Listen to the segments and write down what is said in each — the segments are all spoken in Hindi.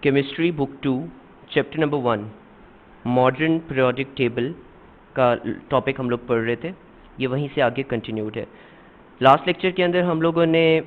Chemistry book 2 chapter number 1 modern periodic table का टॉपिक हम लोग पढ़ रहे थे। ये वहीं से आगे कंटिन्यूड है। लास्ट लेक्चर के अंदर हम लोगों ने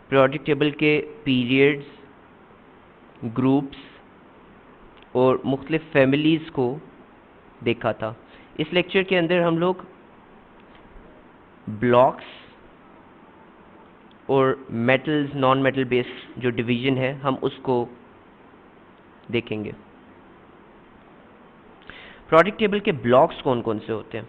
पीरियोडिक टेबल के पीरियड्स, ग्रुप्स और मुख्तलिफ फैमिलीज़ को देखा था। इस लेक्चर के अंदर हम लोग ब्लॉक्स और मेटल्स, नॉन मेटल बेस्ड जो डिवीज़न है हम उसको देखेंगे। प्रोडक्ट टेबल के ब्लॉक्स कौन कौन से होते हैं?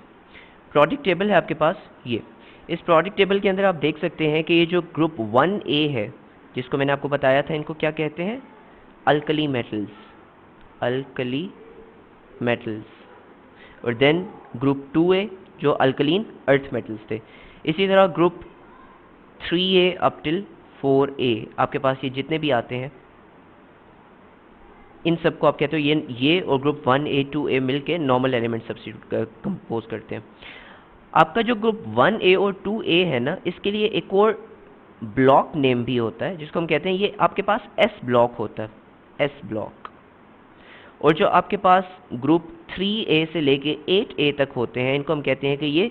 प्रोडक्ट टेबल है आपके पास ये। इस प्रोडक्ट टेबल के अंदर आप देख सकते हैं कि ये जो ग्रुप 1A है, जिसको मैंने आपको बताया था, इनको क्या कहते हैं? Alkali metals, alkali metals. और देन ग्रुप 2A जो अल्कलीन अर्थ मेटल्स थे। इसी तरह group 3A up till 4A आपके पास ये जितने भी आते हैं, इन सबको आप कहते हो ये और ग्रुप 1A 2A मिलके नॉर्मल एलिमेंट सब्स्टिट्यूट कंपोज करते हैं। आपका जो ग्रुप 1A और 2A है ना, इसके लिए एक और ब्लॉक नेम भी होता है जिसको हम कहते हैं, ये आपके पास S ब्लॉक होता है, S ब्लॉक। और जो आपके पास ग्रुप 3A से लेके 8A तक होते हैं, इनको हम कहते हैं कि ये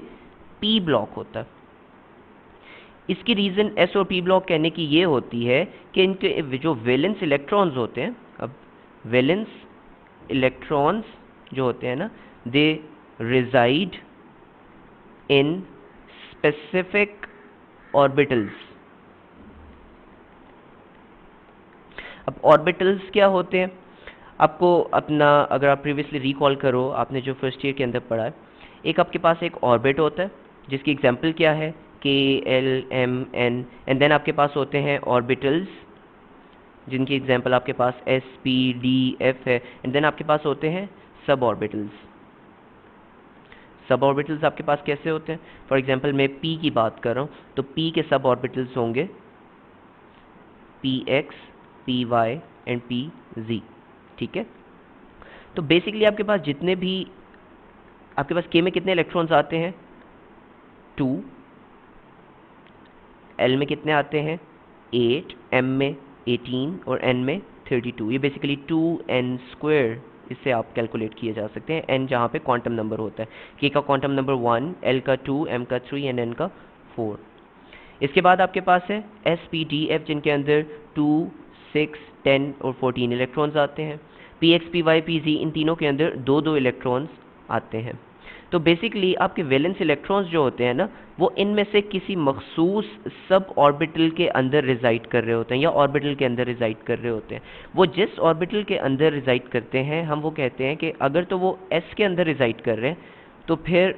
P ब्लॉक होता है। इसकी रीज़न S और P ब्लॉक कहने की ये होती है कि इनके जो वैलेंस इलेक्ट्रॉन्स होते हैं, अब वैलेंस इलेक्ट्रॉन्स जो होते हैं ना, दे रिजाइड इन स्पेसिफिक ऑर्बिटल्स। अब ऑर्बिटल्स क्या होते हैं? आपको अपना, अगर आप प्रीवियसली रिकॉल करो, आपने जो फर्स्ट ईयर के अंदर पढ़ा है, एक आपके पास एक ऑर्बिट होता है जिसकी एग्जांपल क्या है? K, L, M, N, and then आपके पास होते हैं ऑर्बिटल्स जिनकी एग्जांपल आपके पास S, P, D, F है, एंड देन आपके पास होते हैं सब ऑर्बिटल्स। सब ऑर्बिटल्स आपके पास कैसे होते हैं? फॉर एग्जांपल मैं P की बात कर रहा हूँ, तो P के सब ऑर्बिटल्स होंगे Px, Py एंड Pz, ठीक है। तो बेसिकली आपके पास जितने भी, आपके पास K में कितने इलेक्ट्रॉन्स आते हैं? 2, L में कितने आते हैं? 8, M में 18 और N में 32। ये बेसिकली 2n², इससे आप कैलकुलेट किए जा सकते हैं। n जहाँ पे क्वांटम नंबर होता है, K का क्वांटम नंबर 1, L का 2, M का 3 एंड N का 4। इसके बाद आपके पास है S, P, D, F जिनके अंदर 2, 6, 10 और 14 इलेक्ट्रॉन्स आते हैं। Px, Py, Pz इन तीनों के अंदर 2-2 इलेक्ट्रॉन्स आते हैं। तो बेसिकली आपके वैलेंस इलेक्ट्रॉन्स जो होते हैं ना, वो इनमें से किसी मखसूस सब ऑर्बिटल के अंदर रिजाइड कर रहे होते हैं या ऑर्बिटल के अंदर रिजाइड कर रहे होते हैं। वो जिस ऑर्बिटल के अंदर रिजाइड करते हैं, हम वो कहते हैं कि अगर तो वो S के अंदर रिजाइड कर रहे हैं तो फिर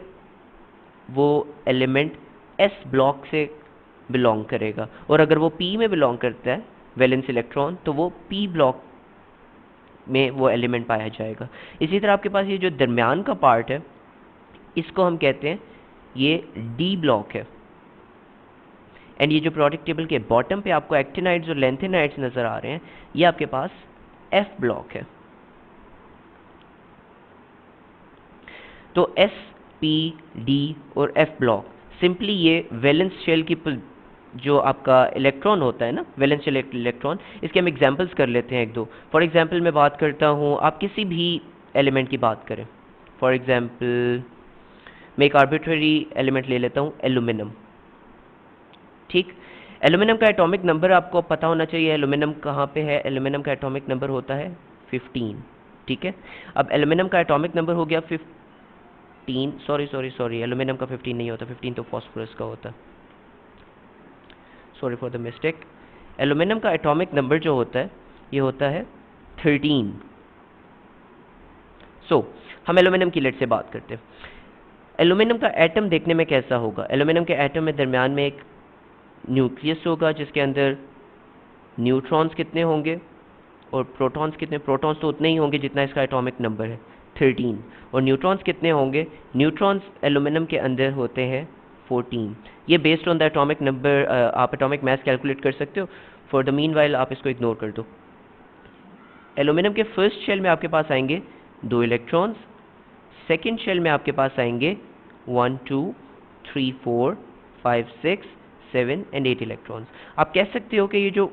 वो एलिमेंट S ब्लॉक से बिलोंग करेगा, और अगर वो P में बिलोंग करता है वैलेंस इलेक्ट्रॉन, तो वो P ब्लॉक में वो एलिमेंट पाया जाएगा। इसी तरह आपके पास ये जो दरमियान का पार्ट है, इसको हम कहते हैं ये D ब्लॉक है। एंड ये जो प्रोडक्ट टेबल के बॉटम पे आपको एक्टिनाइड्स और लेंथेनाइड्स नजर आ रहे हैं, ये आपके पास F ब्लॉक है। तो S, P, D और F ब्लॉक सिंपली ये वैलेंस शेल की जो आपका इलेक्ट्रॉन होता है ना, वैलेंस शेल इलेक्ट्रॉन, इसके हम एग्जांपल्स कर लेते हैं एक दो। फॉर एग्जांपल मैं बात करता हूँ, आप किसी भी एलिमेंट की बात करें। फॉर एग्जांपल मैं एक आर्बिट्ररी एलिमेंट ले लेता हूँ, एल्यूमिनियम, ठीक। एल्यूमिनियम का एटॉमिक नंबर आपको पता होना चाहिए। एल्यूमिनियम कहाँ पे है? एल्यूमिनियम का एटॉमिक नंबर होता है 15, ठीक है। अब एल्यूमिनियम का एटॉमिक नंबर हो गया 15, सॉरी, एल्यूमिनियम का 15 नहीं होता, 15 तो फॉस्फोरस का होता है, sorry for the mistake. Aluminium का एटॉमिक नंबर जो होता है, ये होता है 13। हम एल्यूमिनियम की लेट से बात करते हैं। एल्यूमिनियम का एटम देखने में कैसा होगा? एल्यूमिनियम के एटम में दरमियान में एक न्यूक्लियस होगा जिसके अंदर न्यूट्रॉन्स कितने होंगे और प्रोटॉन्स कितने? प्रोटॉन्स तो उतने ही होंगे जितना इसका एटॉमिक नंबर है 13, और न्यूट्रॉन्स कितने होंगे? न्यूट्रॉन्स एल्यूमिनियम के अंदर होते हैं 14। ये based on the atomic number आप एटॉमिक मास कैलकुलेट कर सकते हो। फॉर द मीन वाइल आप इसको इग्नोर कर दो। एल्यूमिनियम के फर्स्ट शेल में आपके पास आएंगे 2 इलेक्ट्रॉन्स, सेकेंड शेल में आपके पास आएंगे 1, 2, 3, 4, 5, 6, 7 एंड 8 इलेक्ट्रॉन्स। आप कह सकते हो कि ये जो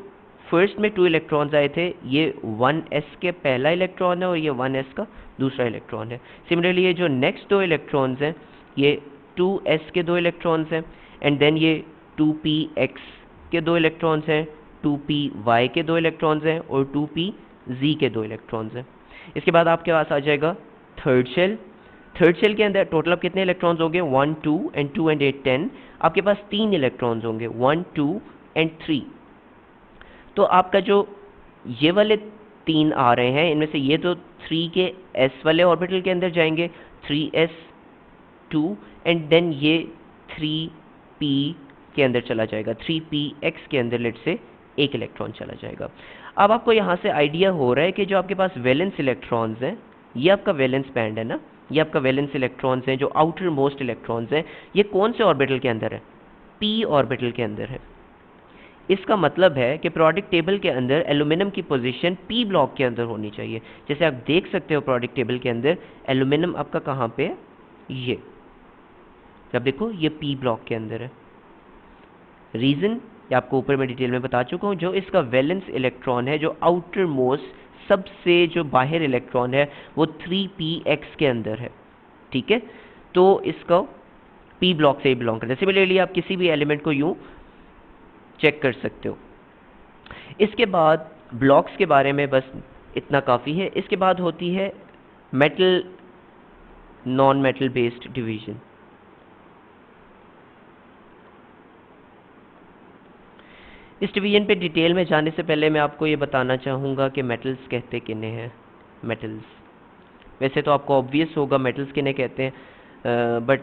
फर्स्ट में 2 इलेक्ट्रॉन्स आए थे, ये 1s के पहला इलेक्ट्रॉन है और ये 1s का दूसरा इलेक्ट्रॉन है। सिमिलरली ये जो नेक्स्ट 2 इलेक्ट्रॉन्स हैं ये 2s के 2 इलेक्ट्रॉन्स हैं, एंड देन ये 2px के 2 इलेक्ट्रॉन्स हैं, 2py के 2 इलेक्ट्रॉन्स हैं और 2pz के 2 इलेक्ट्रॉन्स हैं। इसके बाद आपके पास आ जाएगा थर्ड शेल। थर्ड शेल के अंदर टोटल अब कितने इलेक्ट्रॉन्स होंगे, 1 2 एंड 2 एंड 8 10। आपके पास 3 इलेक्ट्रॉन्स होंगे, 1 2 एंड 3। तो आपका जो ये वाले 3 आ रहे हैं इनमें से ये तो 3 के s वाले ऑर्बिटल के अंदर जाएंगे, 3s 2, एंड देन ये 3p के अंदर चला जाएगा, 3px के अंदर लेट से एक इलेक्ट्रॉन चला जाएगा। अब आपको यहाँ से आइडिया हो रहा है कि जो आपके पास वैलेंस इलेक्ट्रॉन्स हैं, ये आपका वैलेंस बैंड है ना, ये आपका वैलेंस इलेक्ट्रॉन्स हैं जो आउटर मोस्ट इलेक्ट्रॉन्स हैं, ये कौन से ऑर्बिटल के अंदर है, p ऑर्बिटल के अंदर है। इसका मतलब है कि प्रोडिक्ट टेबल के अंदर एल्यूमिनियम की पोजीशन p ब्लॉक के अंदर होनी चाहिए। जैसे आप देख सकते हो प्रोडिक्ट टेबल के अंदर एल्यूमिनियम आपका कहाँ पे है, ये जब देखो ये p ब्लॉक के अंदर है। रीज़न आपको ऊपर में डिटेल में बता चुका हूँ, जो इसका वैलेंस इलेक्ट्रॉन है, जो आउटर मोस्ट सबसे जो बाहर इलेक्ट्रॉन है वो 3px के अंदर है, ठीक है। तो इसका p ब्लॉक से ही बिलोंग करता है। सिमिलरली आप किसी भी एलिमेंट को यूं चेक कर सकते हो। इसके बाद ब्लॉक्स के बारे में बस इतना काफ़ी है। इसके बाद होती है metal non metal based division. इस डिवीजन पे डिटेल में जाने से पहले मैं आपको ये बताना चाहूँगा कि मेटल्स कहते किन्हें हैं। मेटल्स वैसे तो आपको ऑब्वियस होगा मेटल्स किन्हें कहते हैं, बट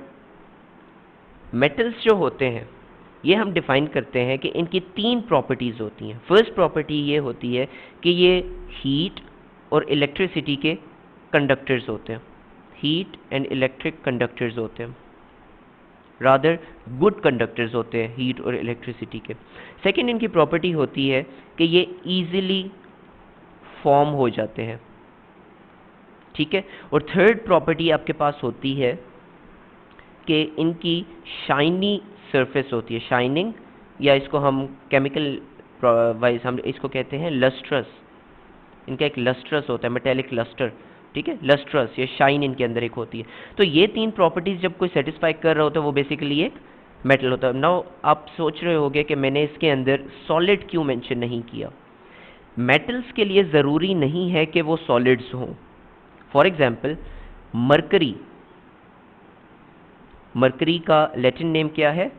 मेटल्स जो होते हैं ये हम डिफ़ाइन करते हैं कि इनकी 3 प्रॉपर्टीज़ होती हैं। फर्स्ट प्रॉपर्टी ये होती है कि ये हीट और इलेक्ट्रिसिटी के कंडक्टर्स होते हैं, हीट एंड इलेक्ट्रिक कंडक्टर्स होते हैं, रादर गुड कंडक्टर्स होते हैं हीट और इलेक्ट्रिसिटी के। सेकेंड इनकी प्रॉपर्टी होती है कि ये ईजिली फॉर्म हो जाते हैं, ठीक है। और थर्ड प्रॉपर्टी आपके पास होती है कि इनकी शाइनी सरफेस होती है, शाइनिंग, या इसको हम केमिकल वाइज हम इसको कहते हैं लस्ट्रस। इनका एक लस्ट्रस होता है, मेटेलिक लस्टर, ठीक है, लस्ट्रस, ये शाइन इनके अंदर एक होती है। तो ये 3 प्रॉपर्टीज जब कोई सेटिस्फाई कर रहा होता है वो बेसिकली एक मेटल होता है। नाउ आप सोच रहे होगे कि मैंने इसके अंदर सॉलिड क्यों मेंशन नहीं किया। मेटल्स के लिए ज़रूरी नहीं है कि वो सॉलिड्स हों। फॉर एग्जाम्पल मरकरी, मरकरी का लैटिन नेम क्या है,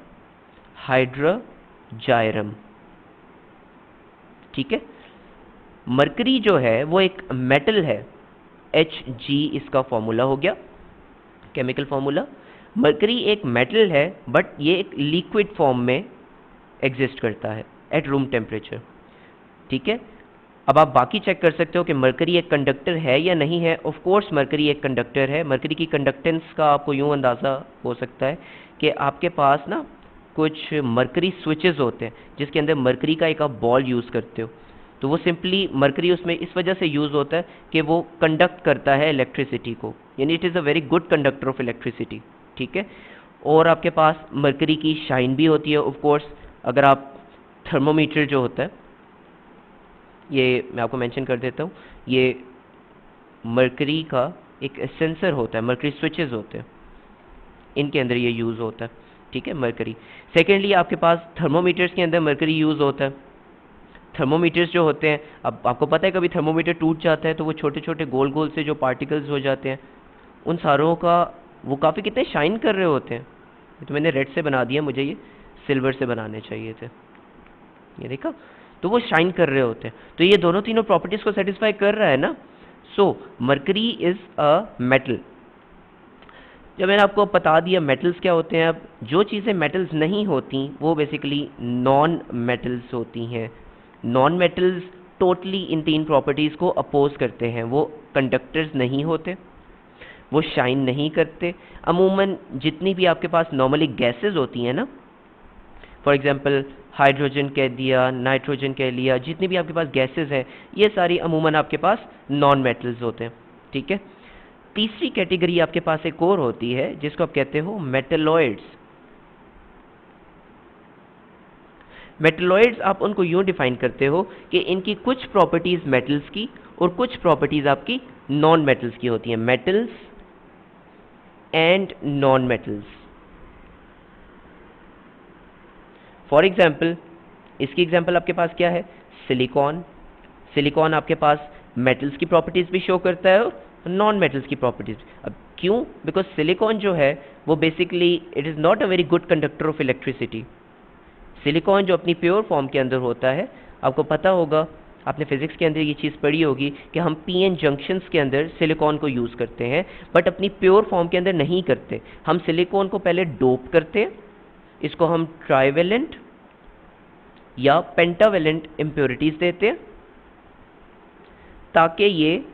हाइड्रोजायरम, ठीक है। मरकरी जो है वो एक मेटल है, Hg इसका फॉर्मूला हो गया, केमिकल फॉर्मूला। मरकरी एक मेटल है बट ये एक लिक्विड फॉर्म में एग्जिस्ट करता है एट रूम टेम्परेचर, ठीक है। अब आप बाकी चेक कर सकते हो कि मरकरी एक कंडक्टर है या नहीं है। ऑफ कोर्स मरकरी एक कंडक्टर है। मरकरी की कंडक्टेंस का आपको यूँ अंदाज़ा हो सकता है कि आपके पास ना कुछ मरकरी स्विचेस होते हैं जिसके अंदर मरकरी का एक आप बॉल यूज़ करते हो, तो वो सिंपली मरकरी उसमें इस वजह से यूज़ होता है कि वो कंडक्ट करता है इलेक्ट्रिसिटी को, यानी it is a very good conductor of electricity, ठीक है। और आपके पास मरकरी की शाइन भी होती है। ऑफ कोर्स अगर आप थर्मोमीटर जो होता है, ये मैं आपको मेंशन कर देता हूँ, ये मरकरी का एक सेंसर होता है, मरकरी स्विचेस होते हैं, इनके अंदर ये यूज़ होता है, ठीक है, मरकरी। सेकेंडली आपके पास थर्मोमीटर्स के अंदर मरकरी यूज़ होता है। थर्मोमीटर्स जो होते हैं, अब आपको पता है कभी थर्मोमीटर टूट जाता है तो वो छोटे छोटे गोल गोल से जो पार्टिकल्स हो जाते हैं, उन सारों का वो काफ़ी कितने शाइन कर रहे होते हैं। तो मैंने रेड से बना दिया, मुझे ये सिल्वर से बनाने चाहिए थे, ये देखा, तो वो शाइन कर रहे होते हैं। तो ये दोनों तीनों प्रॉपर्टीज़ को सेटिस्फाई कर रहा है ना। सो मरकरी इज़ अ मेटल। जब मैंने आपको बता दिया मेटल्स क्या होते हैं, अब जो चीज़ें मेटल्स नहीं होती वो बेसिकली नॉन मेटल्स होती हैं। Non metals totally in 3 properties को अपोज करते हैं। वो कंडक्टर्स नहीं होते, वो शाइन नहीं करते। अमूमन जितनी भी आपके पास नॉर्मली गैसेस होती हैं ना, फॉर एग्जांपल हाइड्रोजन कह दिया, नाइट्रोजन कह लिया, जितनी भी आपके पास गैसेस हैं ये सारी अमूमन आपके पास नॉन मेटल्स होते हैं, ठीक है। तीसरी कैटेगरी आपके पास एक और होती है जिसको आप कहते हो मेटलॉइड्स। मेटलॉइड्स आप उनको यूं डिफाइन करते हो कि इनकी कुछ प्रॉपर्टीज मेटल्स की और कुछ प्रॉपर्टीज आपकी नॉन मेटल्स की होती हैं, metals and non metals. For example, इसकी एग्जाम्पल आपके पास क्या है, सिलिकॉन। सिलिकॉन आपके पास मेटल्स की प्रॉपर्टीज भी शो करता है और नॉन मेटल्स की प्रॉपर्टीज। अब क्यों? बिकॉज सिलिकॉन जो है वो basically it is not a very good conductor of electricity. Silicon जो अपनी प्योर फॉर्म के अंदर होता है, आपको पता होगा, आपने फिजिक्स के अंदर ये चीज़ पढ़ी होगी कि हम पीएन जंक्शंस के अंदर सिलिकॉन को यूज़ करते हैं, बट अपनी प्योर फॉर्म के अंदर नहीं करते। हम सिलिकॉन को पहले डोप करते हैं, इसको हम ट्राइवेलेंट या पेंटावेलेंट इम्प्योरिटीज़ देते हैं ताकि ये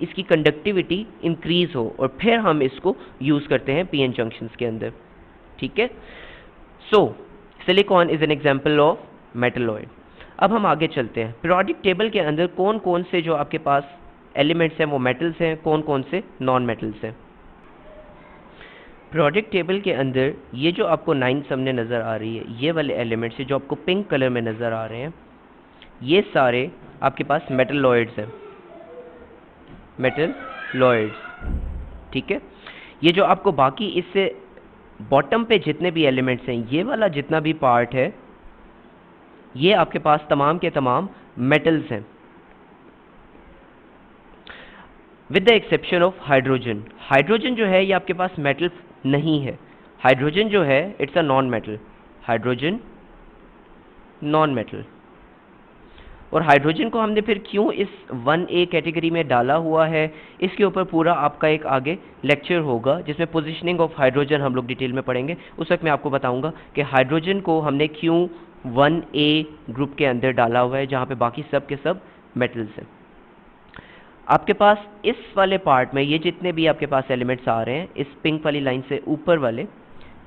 इसकी कंडक्टिविटी इंक्रीज हो, और फिर हम इसको यूज़ करते हैं पीएन जंक्शंस के अंदर। ठीक है, so silicon is an example of metalloid. अब हम आगे चलते हैं, पीरियोडिक टेबल के अंदर कौन कौन से जो आपके पास एलिमेंट्स हैं वो मेटल्स हैं, कौन कौन से नॉन मेटल्स हैं। पीरियोडिक टेबल के अंदर ये जो आपको 9 सामने नज़र आ रही है, ये वाले एलिमेंट्स जो आपको पिंक कलर में नज़र आ रहे हैं, ये सारे आपके पास मेटलॉइड्स हैं, मेटलॉइड्स। ठीक है, ये जो आपको बाकी इससे बॉटम पे जितने भी एलिमेंट्स हैं, ये वाला जितना भी पार्ट है, ये आपके पास तमाम के तमाम मेटल्स हैं, with the exception of hydrogen. Hydrogen जो है ये आपके पास मेटल नहीं है। हाइड्रोजन जो है it's a non metal, hydrogen non metal. और हाइड्रोजन को हमने फिर क्यों इस 1A कैटेगरी में डाला हुआ है, इसके ऊपर पूरा आपका एक आगे लेक्चर होगा जिसमें पोजीशनिंग ऑफ हाइड्रोजन हम लोग डिटेल में पढ़ेंगे। उस वक्त मैं आपको बताऊंगा कि हाइड्रोजन को हमने क्यों 1A ग्रुप के अंदर डाला हुआ है, जहाँ पे बाकी सब के सब मेटल्स हैं। आपके पास इस वाले पार्ट में ये जितने भी आपके पास एलिमेंट्स आ रहे हैं, इस पिंक वाली लाइन से ऊपर वाले,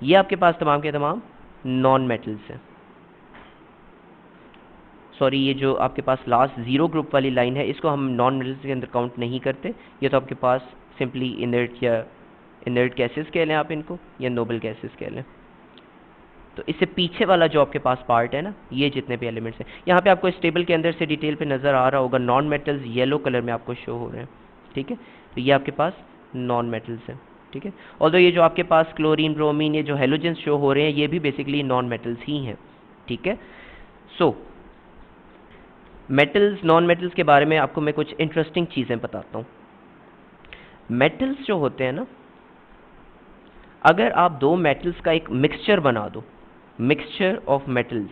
ये आपके पास तमाम के तमाम नॉन मेटल्स हैं। सॉरी, ये जो आपके पास लास्ट 0 ग्रुप वाली लाइन है, इसको हम नॉन मेटल्स के अंदर काउंट नहीं करते। ये तो आपके पास सिंपली इनर्ट या इनर्ट गैसेस कह लें आप इनको, या नोबल गैसेस कह लें। तो इससे पीछे वाला जो आपके पास पार्ट है ना, ये जितने भी एलिमेंट्स हैं, यहाँ पे आपको इस टेबल के अंदर से डिटेल पे नज़र आ रहा होगा, नॉन मेटल्स येलो कलर में आपको शो हो रहे हैं। ठीक है, तो ये आपके पास नॉन मेटल्स हैं। ठीक है, और ये जो आपके पास क्लोरीन, ब्रोमीन, ये जो हेलोजेंस शो हो रहे हैं, ये भी बेसिकली नॉन मेटल्स ही हैं। ठीक है, सो मेटल्स, नॉन मेटल्स के बारे में आपको मैं कुछ इंटरेस्टिंग चीज़ें बताता हूँ। मेटल्स जो होते हैं ना, अगर आप दो मेटल्स का एक मिक्सचर बना दो, मिक्सचर ऑफ मेटल्स,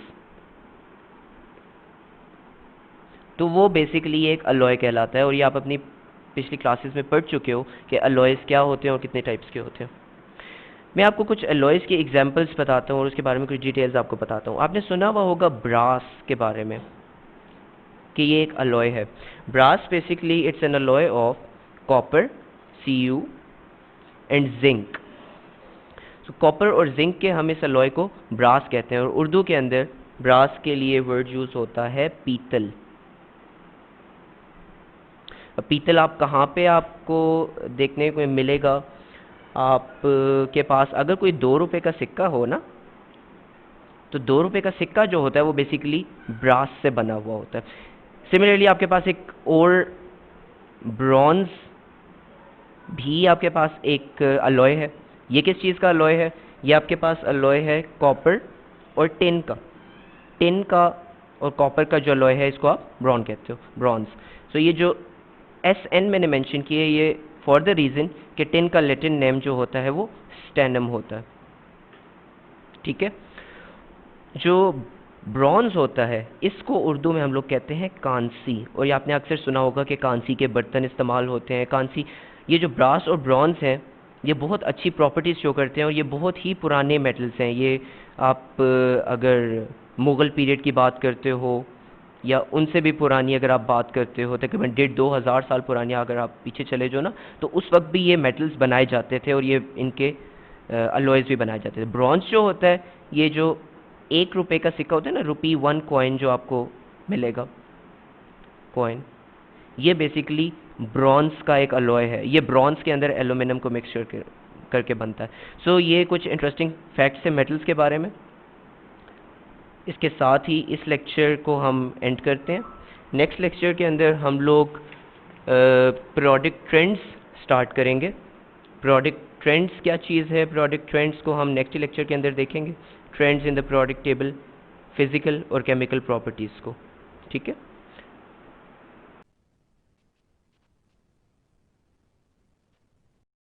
तो वो बेसिकली एक अलॉय कहलाता है। और ये आप अपनी पिछली क्लासेस में पढ़ चुके हो कि अलॉयज़ क्या होते हैं और कितने टाइप्स के होते हैं। मैं आपको कुछ अलॉयज़ के एग्जांपल्स बताता हूँ और उसके बारे में कुछ डिटेल्स आपको बताता हूँ। आपने सुना हुआ होगा ब्रास के बारे में कि ये एक अलॉय है। Brass basically it's an alloy of copper, Cu and zinc. तो कॉपर और जिंक के हम इस अलॉय को ब्रास कहते हैं, और उर्दू के अंदर ब्रास के लिए वर्ड यूज होता है पीतल। पीतल आप कहाँ पे आपको देखने को मिलेगा, आप के पास अगर कोई 2 रुपए का सिक्का हो ना, तो 2 रुपए का सिक्का जो होता है वो बेसिकली ब्रास से बना हुआ होता है। सिमिलरली आपके पास एक और ब्रॉन्ज भी आपके पास एक अलॉय है। ये किस चीज़ का अलॉय है? ये आपके पास अलॉय है कॉपर और टिन का। टिन का और कॉपर का जो अलॉय है, इसको आप ब्रॉन कहते हो, ब्रॉन्ज। सो ये जो SN मैंने मेंशन किया है, ये फॉर द रीज़न कि टिन का लैटिन नेम जो होता है वो स्टेनम होता है। ठीक है, जो ब्रॉन्ज होता है इसको उर्दू में हम लोग कहते हैं कांसी। और ये आपने अक्सर सुना होगा कि कांसी के बर्तन इस्तेमाल होते हैं। कांसी, ये जो ब्रास और ब्रॉन्ज हैं, ये बहुत अच्छी प्रॉपर्टीज़ शो करते हैं और ये बहुत ही पुराने मेटल्स हैं। ये आप अगर मुग़ल पीरियड की बात करते हो या उनसे भी पुरानी अगर आप बात करते हो, तकरीबन 1,500-2,000 साल पुरानी अगर आप पीछे चले जाओ ना, तो उस वक्त भी ये मेटल्स बनाए जाते थे और ये इनके अलॉयज़ भी बनाए जाते थे। ब्रॉन्ज जो होता है, ये जो 1 रुपए का सिक्का होता है ना, ₹1 कॉइन जो आपको मिलेगा, कॉइन, ये बेसिकली ब्रॉन्ज का एक अलॉय है। ये ब्रॉन्ज के अंदर एल्यूमिनियम को मिक्स करके बनता है। सो ये कुछ इंटरेस्टिंग फैक्ट्स हैं मेटल्स के बारे में। इसके साथ ही इस लेक्चर को हम एंड करते हैं। नेक्स्ट लेक्चर के अंदर हम लोग प्रोडक्ट ट्रेंड्स स्टार्ट करेंगे। प्रोडक्ट ट्रेंड्स क्या चीज़ है, प्रोडक्ट ट्रेंड्स को हम नेक्स्ट लेक्चर के अंदर देखेंगे। Trends in the product table, physical और केमिकल प्रॉपर्टीज़ को। ठीक है।